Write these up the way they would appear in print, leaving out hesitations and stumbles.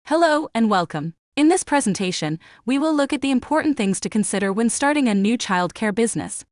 Hello and welcome. In this presentation, we will look at the important things to consider when starting a new childcare business.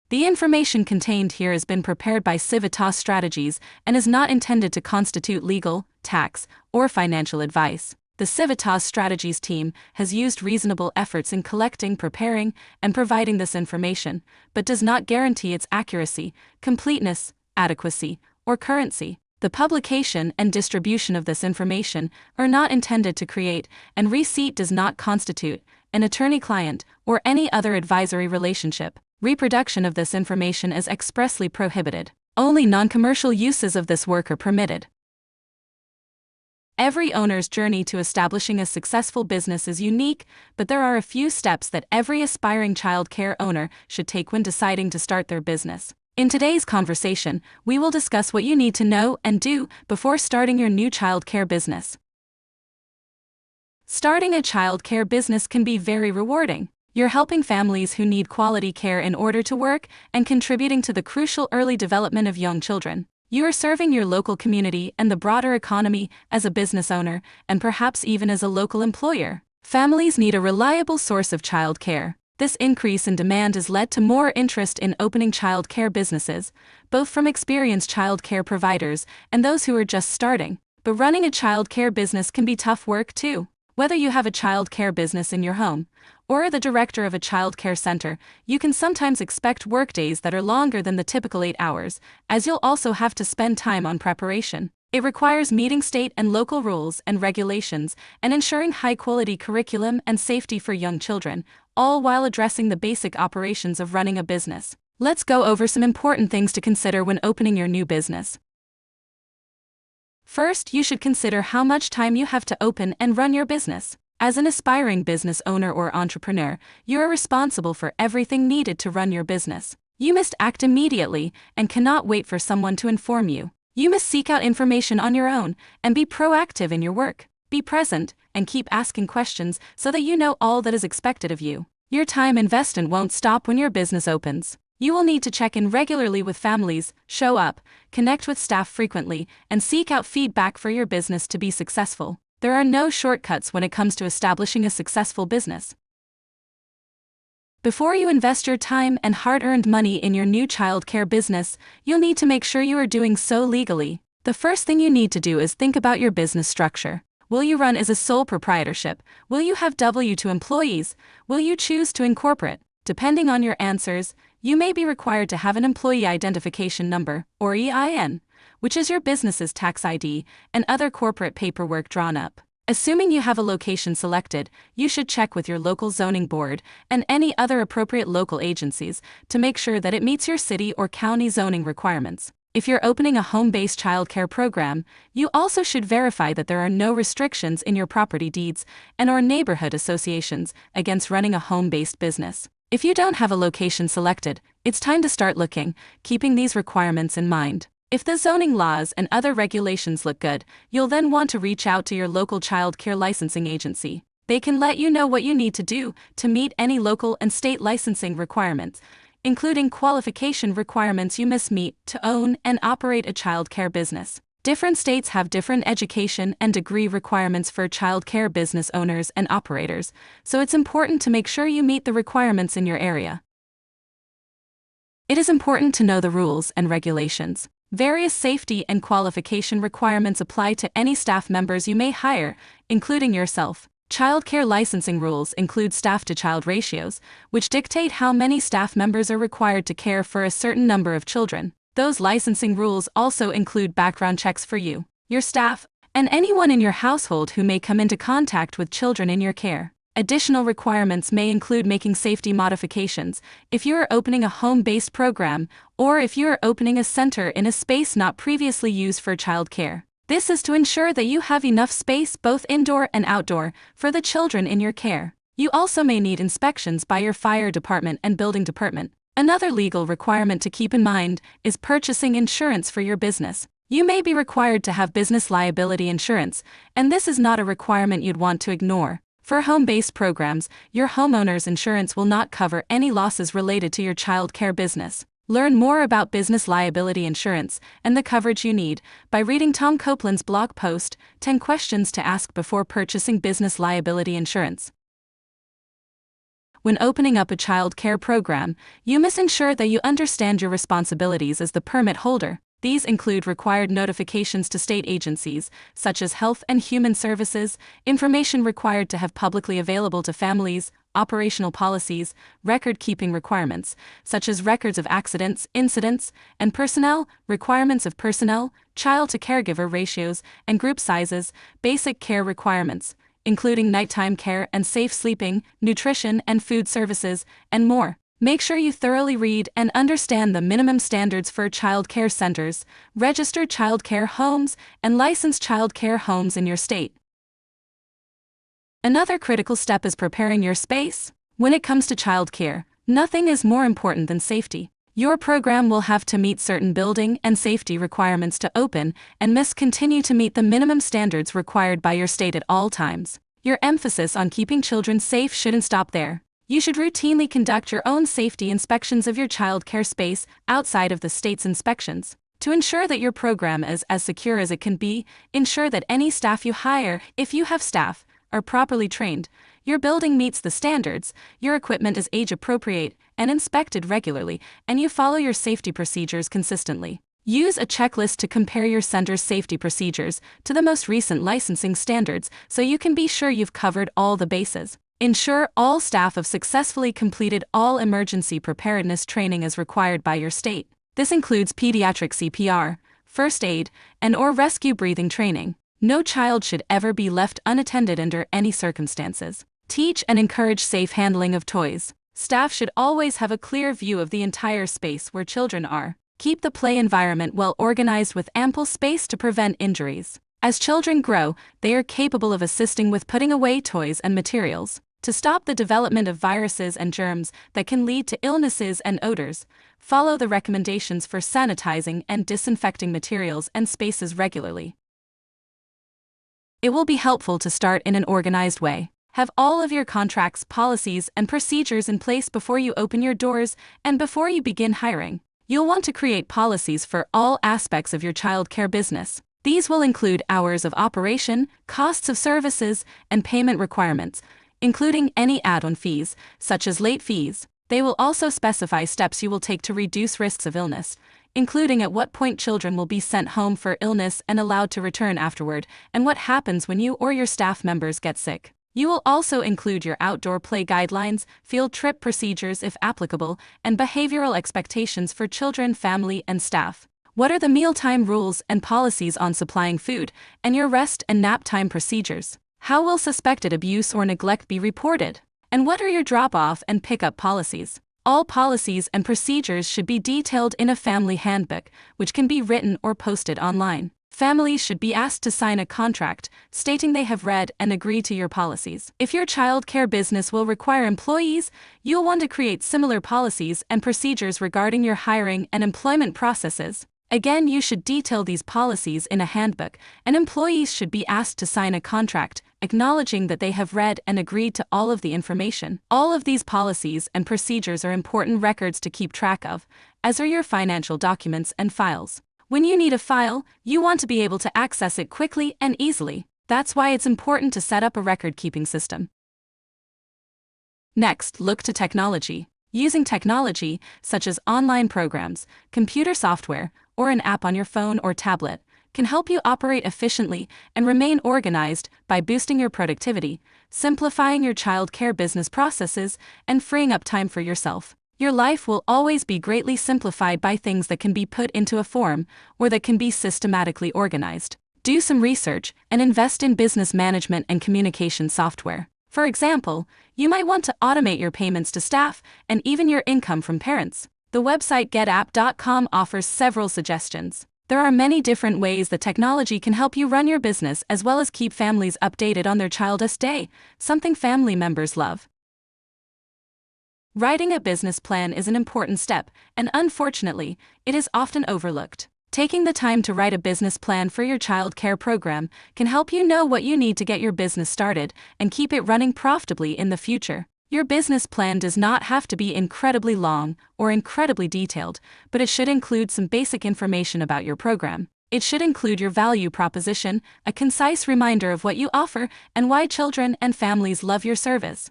The information contained here has been prepared by Civitas Strategies and is not intended to constitute legal, tax, or financial advice. The Civitas Strategies team has used reasonable efforts in collecting, preparing, and providing this information, but does not guarantee its accuracy, completeness, adequacy, or currency. The publication and distribution of this information are not intended to create, and receipt does not constitute, an attorney-client or any other advisory relationship. Reproduction of this information is expressly prohibited. Only non-commercial uses of this work are permitted. Every owner's journey to establishing a successful business is unique, but there are a few steps that every aspiring childcare owner should take when deciding to start their business. In today's conversation, we will discuss what you need to know and do before starting your new childcare business. Starting a childcare business can be very rewarding. You're helping families who need quality care in order to work and contributing to the crucial early development of young children. You are serving your local community and the broader economy as a business owner and perhaps even as a local employer. Families need a reliable source of childcare. This increase in demand has led to more interest in opening childcare businesses, both from experienced childcare providers and those who are just starting. But running a childcare business can be tough work too. Whether you have a childcare business in your home or are the director of a childcare center, you can sometimes expect workdays that are longer than the typical 8 hours, as you'll also have to spend time on preparation. It requires meeting state and local rules and regulations and ensuring high-quality curriculum and safety for young children, all while addressing the basic operations of running a business. Let's go over some important things to consider when opening your new business. First, you should consider how much time you have to open and run your business. As an aspiring business owner or entrepreneur, you are responsible for everything needed to run your business. You must act immediately and cannot wait for someone to inform you. You must seek out information on your own and be proactive in your work. Be present and keep asking questions so that you know all that is expected of you. Your time investment won't stop when your business opens. You will need to check in regularly with families, show up, connect with staff frequently, and seek out feedback for your business to be successful. There are no shortcuts when it comes to establishing a successful business. Before you invest your time and hard-earned money in your new childcare business, you'll need to make sure you are doing so legally. The first thing you need to do is think about your business structure. Will you run as a sole proprietorship? Will you have W-2 employees? Will you choose to incorporate? Depending on your answers, you may be required to have an Employee Identification Number, or EIN, which is your business's tax ID, and other corporate paperwork drawn up. Assuming you have a location selected, you should check with your local zoning board and any other appropriate local agencies to make sure that it meets your city or county zoning requirements. If you're opening a home-based childcare program, you also should verify that there are no restrictions in your property deeds and/or neighborhood associations against running a home-based business. If you don't have a location selected, it's time to start looking, keeping these requirements in mind. If the zoning laws and other regulations look good, you'll then want to reach out to your local childcare licensing agency. They can let you know what you need to do to meet any local and state licensing requirements, including qualification requirements you must meet to own and operate a childcare business. Different states have different education and degree requirements for childcare business owners and operators, so it's important to make sure you meet the requirements in your area. It is important to know the rules and regulations. Various safety and qualification requirements apply to any staff members you may hire, including yourself. Childcare licensing rules include staff-to-child ratios, which dictate how many staff members are required to care for a certain number of children. Those licensing rules also include background checks for you, your staff, and anyone in your household who may come into contact with children in your care. Additional requirements may include making safety modifications if you are opening a home-based program or if you are opening a center in a space not previously used for childcare. This is to ensure that you have enough space both indoor and outdoor for the children in your care. You also may need inspections by your fire department and building department. Another legal requirement to keep in mind is purchasing insurance for your business. You may be required to have business liability insurance, and this is not a requirement you'd want to ignore. For home-based programs, your homeowner's insurance will not cover any losses related to your childcare business. Learn more about business liability insurance and the coverage you need by reading Tom Copeland's blog post, 10 Questions to Ask Before Purchasing Business Liability Insurance. When opening up a child care program, you must ensure that you understand your responsibilities as the permit holder. These include required notifications to state agencies, such as Health and Human Services, information required to have publicly available to families, operational policies, record-keeping requirements, such as records of accidents, incidents, and personnel, requirements of personnel, child-to-caregiver ratios, and group sizes, basic care requirements, including nighttime care and safe sleeping, nutrition and food services, and more. Make sure you thoroughly read and understand the minimum standards for child care centers, registered child care homes, and licensed child care homes in your state. Another critical step is preparing your space. When it comes to child care, nothing is more important than safety. Your program will have to meet certain building and safety requirements to open and must continue to meet the minimum standards required by your state at all times. Your emphasis on keeping children safe shouldn't stop there. You should routinely conduct your own safety inspections of your child care space outside of the state's inspections. To ensure that your program is as secure as it can be, ensure that any staff you hire, if you have staff, are properly trained, your building meets the standards, your equipment is age-appropriate and inspected regularly, and you follow your safety procedures consistently. Use a checklist to compare your center's safety procedures to the most recent licensing standards so you can be sure you've covered all the bases. Ensure all staff have successfully completed all emergency preparedness training as required by your state. This includes pediatric CPR, first aid, and/or rescue breathing training. No child should ever be left unattended under any circumstances. Teach and encourage safe handling of toys. Staff should always have a clear view of the entire space where children are. Keep the play environment well organized with ample space to prevent injuries. As children grow, they are capable of assisting with putting away toys and materials. To stop the development of viruses and germs that can lead to illnesses and odors, follow the recommendations for sanitizing and disinfecting materials and spaces regularly. It will be helpful to start in an organized way. Have all of your contracts, policies, and procedures in place before you open your doors and before you begin hiring. You'll want to create policies for all aspects of your child care business. These will include hours of operation, costs of services, and payment requirements, including any add-on fees, such as late fees. They will also specify steps you will take to reduce risks of illness, including at what point children will be sent home for illness and allowed to return afterward, and what happens when you or your staff members get sick. You will also include your outdoor play guidelines, field trip procedures if applicable, and behavioral expectations for children, family, and staff. What are the mealtime rules and policies on supplying food, and your rest and nap time procedures? How will suspected abuse or neglect be reported? And what are your drop-off and pick-up policies? All policies and procedures should be detailed in a family handbook, which can be written or posted online. Families should be asked to sign a contract stating they have read and agreed to your policies. If your child care business will require employees, you'll want to create similar policies and procedures regarding your hiring and employment processes. Again, you should detail these policies in a handbook, and employees should be asked to sign a contract acknowledging that they have read and agreed to all of the information. All of these policies and procedures are important records to keep track of, as are your financial documents and files. When you need a file, you want to be able to access it quickly and easily. That's why it's important to set up a record-keeping system. Next, look to technology. Using technology, such as online programs, computer software, or an app on your phone or tablet, can help you operate efficiently and remain organized by boosting your productivity, simplifying your child care business processes, and freeing up time for yourself. Your life will always be greatly simplified by things that can be put into a form or that can be systematically organized. Do some research and invest in business management and communication software. For example, you might want to automate your payments to staff and even your income from parents. The website getapp.com offers several suggestions. There are many different ways that technology can help you run your business as well as keep families updated on their child's day, something family members love. Writing a business plan is an important step, and unfortunately, it is often overlooked. Taking the time to write a business plan for your child care program can help you know what you need to get your business started and keep it running profitably in the future. Your business plan does not have to be incredibly long or incredibly detailed, but it should include some basic information about your program. It should include your value proposition, a concise reminder of what you offer, and why children and families love your service.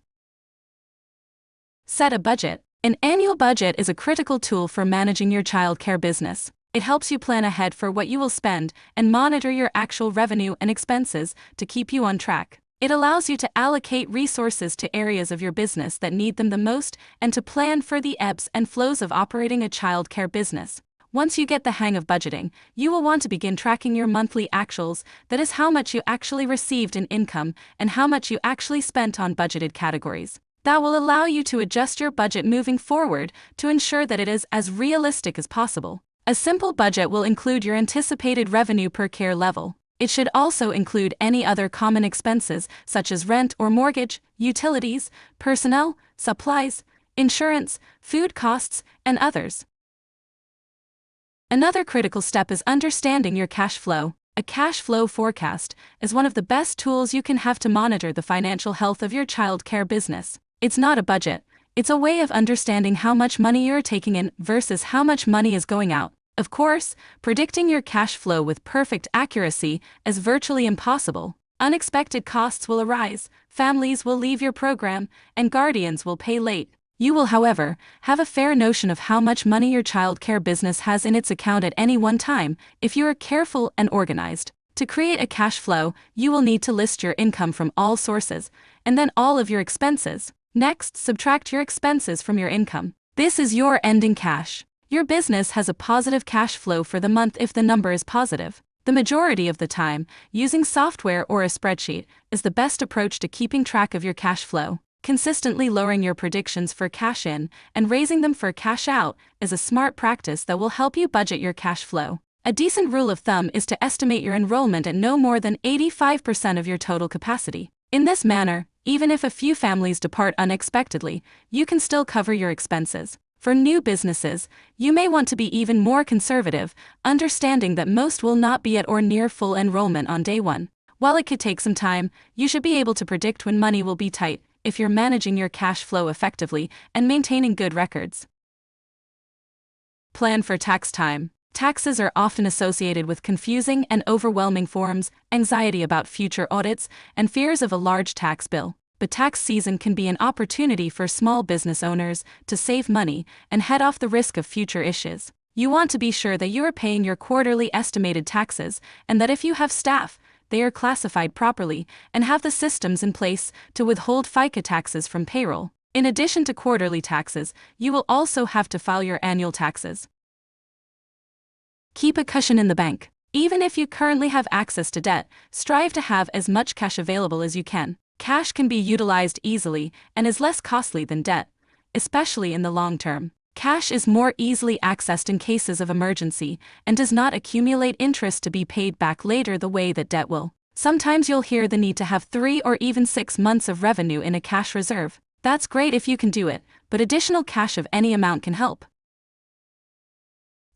Set a budget. An annual budget is a critical tool for managing your childcare business. It helps you plan ahead for what you will spend and monitor your actual revenue and expenses to keep you on track. It allows you to allocate resources to areas of your business that need them the most and to plan for the ebbs and flows of operating a childcare business. Once you get the hang of budgeting, you will want to begin tracking your monthly actuals, that is how much you actually received in income and how much you actually spent on budgeted categories. That will allow you to adjust your budget moving forward to ensure that it is as realistic as possible. A simple budget will include your anticipated revenue per care level. It should also include any other common expenses such as rent or mortgage, utilities, personnel, supplies, insurance, food costs, and others. Another critical step is understanding your cash flow. A cash flow forecast is one of the best tools you can have to monitor the financial health of your childcare business. It's not a budget, it's a way of understanding how much money you're taking in versus how much money is going out. Of course, predicting your cash flow with perfect accuracy is virtually impossible. Unexpected costs will arise, families will leave your program, and guardians will pay late. You will, however, have a fair notion of how much money your childcare business has in its account at any one time if you are careful and organized. To create a cash flow, you will need to list your income from all sources, and then all of your expenses. Next, subtract your expenses from your income. This is your ending cash. Your business has a positive cash flow for the month if the number is positive. The majority of the time, using software or a spreadsheet is the best approach to keeping track of your cash flow. Consistently lowering your predictions for cash in and raising them for cash out is a smart practice that will help you budget your cash flow. A decent rule of thumb is to estimate your enrollment at no more than 85% of your total capacity. In this manner, even if a few families depart unexpectedly, you can still cover your expenses. For new businesses, you may want to be even more conservative, understanding that most will not be at or near full enrollment on day one. While it could take some time, you should be able to predict when money will be tight if you're managing your cash flow effectively and maintaining good records. Plan for tax time. Taxes are often associated with confusing and overwhelming forms, anxiety about future audits, and fears of a large tax bill. But tax season can be an opportunity for small business owners to save money and head off the risk of future issues. You want to be sure that you are paying your quarterly estimated taxes and that if you have staff, they are classified properly and have the systems in place to withhold FICA taxes from payroll. In addition to quarterly taxes, you will also have to file your annual taxes. Keep a cushion in the bank. Even if you currently have access to debt, strive to have as much cash available as you can. Cash can be utilized easily and is less costly than debt, especially in the long term. Cash is more easily accessed in cases of emergency and does not accumulate interest to be paid back later the way that debt will. Sometimes you'll hear the need to have 3 or even 6 months of revenue in a cash reserve. That's great if you can do it, but additional cash of any amount can help.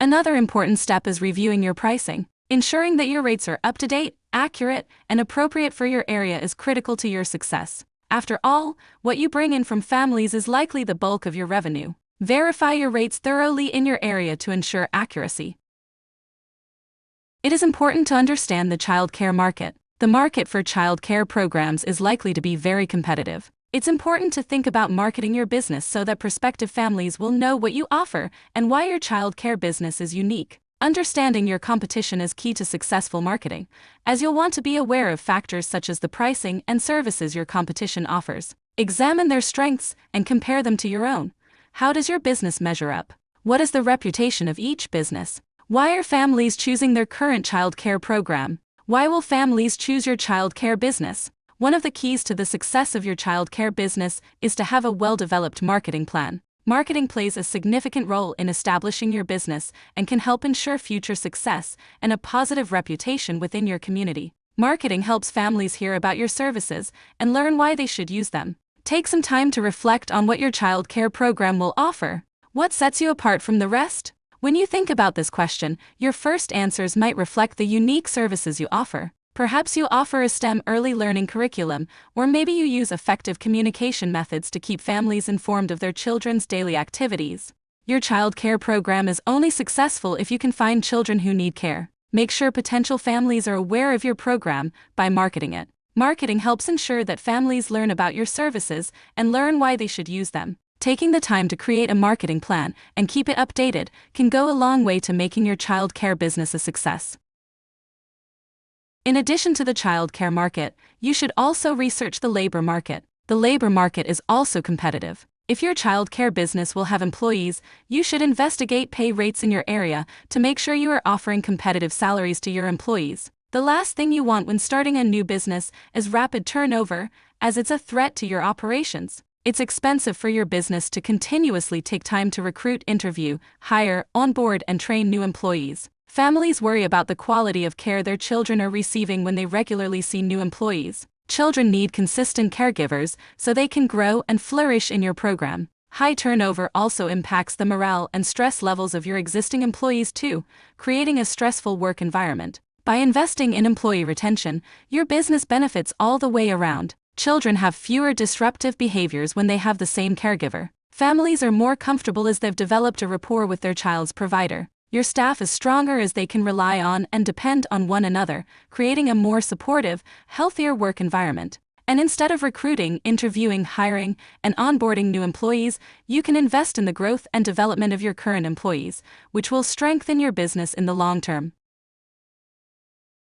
Another important step is reviewing your pricing. Ensuring that your rates are up to date, accurate, and appropriate for your area is critical to your success. After all, what you bring in from families is likely the bulk of your revenue. Verify your rates thoroughly in your area to ensure accuracy. It is important to understand the childcare market. The market for childcare programs is likely to be very competitive. It's important to think about marketing your business so that prospective families will know what you offer and why your childcare business is unique. Understanding your competition is key to successful marketing, as you'll want to be aware of factors such as the pricing and services your competition offers. Examine their strengths and compare them to your own. How does your business measure up? What is the reputation of each business? Why are families choosing their current childcare program? Why will families choose your childcare business? One of the keys to the success of your childcare business is to have a well-developed marketing plan. Marketing plays a significant role in establishing your business and can help ensure future success and a positive reputation within your community. Marketing helps families hear about your services and learn why they should use them. Take some time to reflect on what your childcare program will offer. What sets you apart from the rest? When you think about this question, your first answers might reflect the unique services you offer. Perhaps you offer a STEM early learning curriculum, or maybe you use effective communication methods to keep families informed of their children's daily activities. Your child care program is only successful if you can find children who need care. Make sure potential families are aware of your program by marketing it. Marketing helps ensure that families learn about your services and learn why they should use them. Taking the time to create a marketing plan and keep it updated can go a long way to making your child care business a success. In addition to the child care market, you should also research the labor market. The labor market is also competitive. If your child care business will have employees, you should investigate pay rates in your area to make sure you are offering competitive salaries to your employees. The last thing you want when starting a new business is rapid turnover, as it's a threat to your operations. It's expensive for your business to continuously take time to recruit, interview, hire, onboard, and train new employees. Families worry about the quality of care their children are receiving when they regularly see new employees. Children need consistent caregivers so they can grow and flourish in your program. High turnover also impacts the morale and stress levels of your existing employees too, creating a stressful work environment. By investing in employee retention, your business benefits all the way around. Children have fewer disruptive behaviors when they have the same caregiver. Families are more comfortable as they've developed a rapport with their child's provider. Your staff is stronger as they can rely on and depend on one another, creating a more supportive, healthier work environment. And instead of recruiting, interviewing, hiring, and onboarding new employees, you can invest in the growth and development of your current employees, which will strengthen your business in the long term.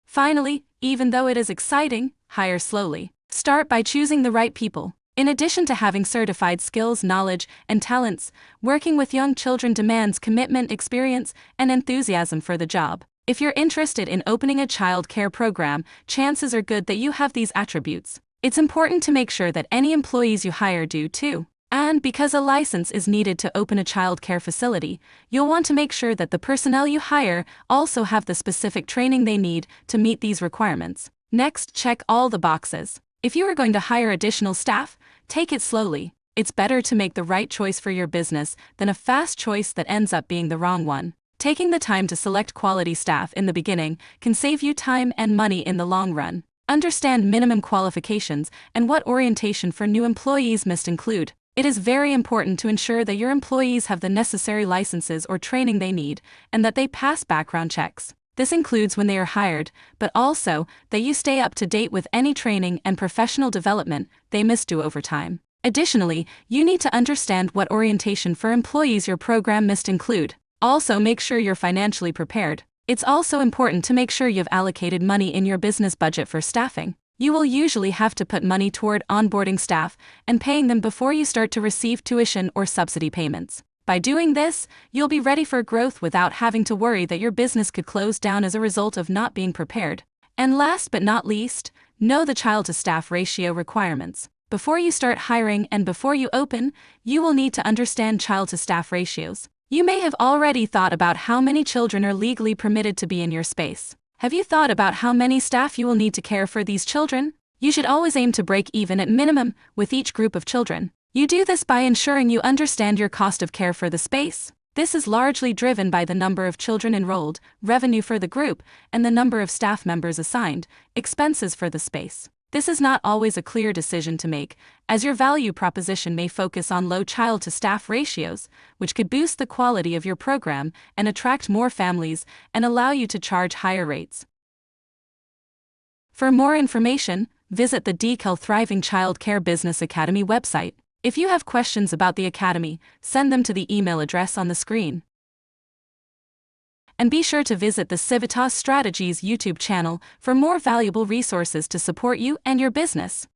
Finally, even though it is exciting, hire slowly. Start by choosing the right people. In addition to having certified skills, knowledge, and talents, working with young children demands commitment, experience, and enthusiasm for the job. If you're interested in opening a child care program, chances are good that you have these attributes. It's important to make sure that any employees you hire do too. And because a license is needed to open a child care facility, you'll want to make sure that the personnel you hire also have the specific training they need to meet these requirements. Next, check all the boxes. If you are going to hire additional staff, take it slowly. It's better to make the right choice for your business than a fast choice that ends up being the wrong one. Taking the time to select quality staff in the beginning can save you time and money in the long run. Understand minimum qualifications and what orientation for new employees must include. It is very important to ensure that your employees have the necessary licenses or training they need and that they pass background checks. This includes when they are hired, but also that you stay up to date with any training and professional development they must do over time. Additionally, you need to understand what orientation for employees your program must include. Also, make sure you're financially prepared. It's also important to make sure you've allocated money in your business budget for staffing. You will usually have to put money toward onboarding staff and paying them before you start to receive tuition or subsidy payments. By doing this, you'll be ready for growth without having to worry that your business could close down as a result of not being prepared. And last but not least, know the child-to-staff ratio requirements. Before you start hiring and before you open, you will need to understand child-to-staff ratios. You may have already thought about how many children are legally permitted to be in your space. Have you thought about how many staff you will need to care for these children? You should always aim to break even at minimum with each group of children. You do this by ensuring you understand your cost of care for the space. This is largely driven by the number of children enrolled, revenue for the group, and the number of staff members assigned, expenses for the space. This is not always a clear decision to make, as your value proposition may focus on low child-to-staff ratios, which could boost the quality of your program and attract more families and allow you to charge higher rates. For more information, visit the DKL Thriving Child Care Business Academy website. If you have questions about the Academy, send them to the email address on the screen. And be sure to visit the Civitas Strategies YouTube channel for more valuable resources to support you and your business.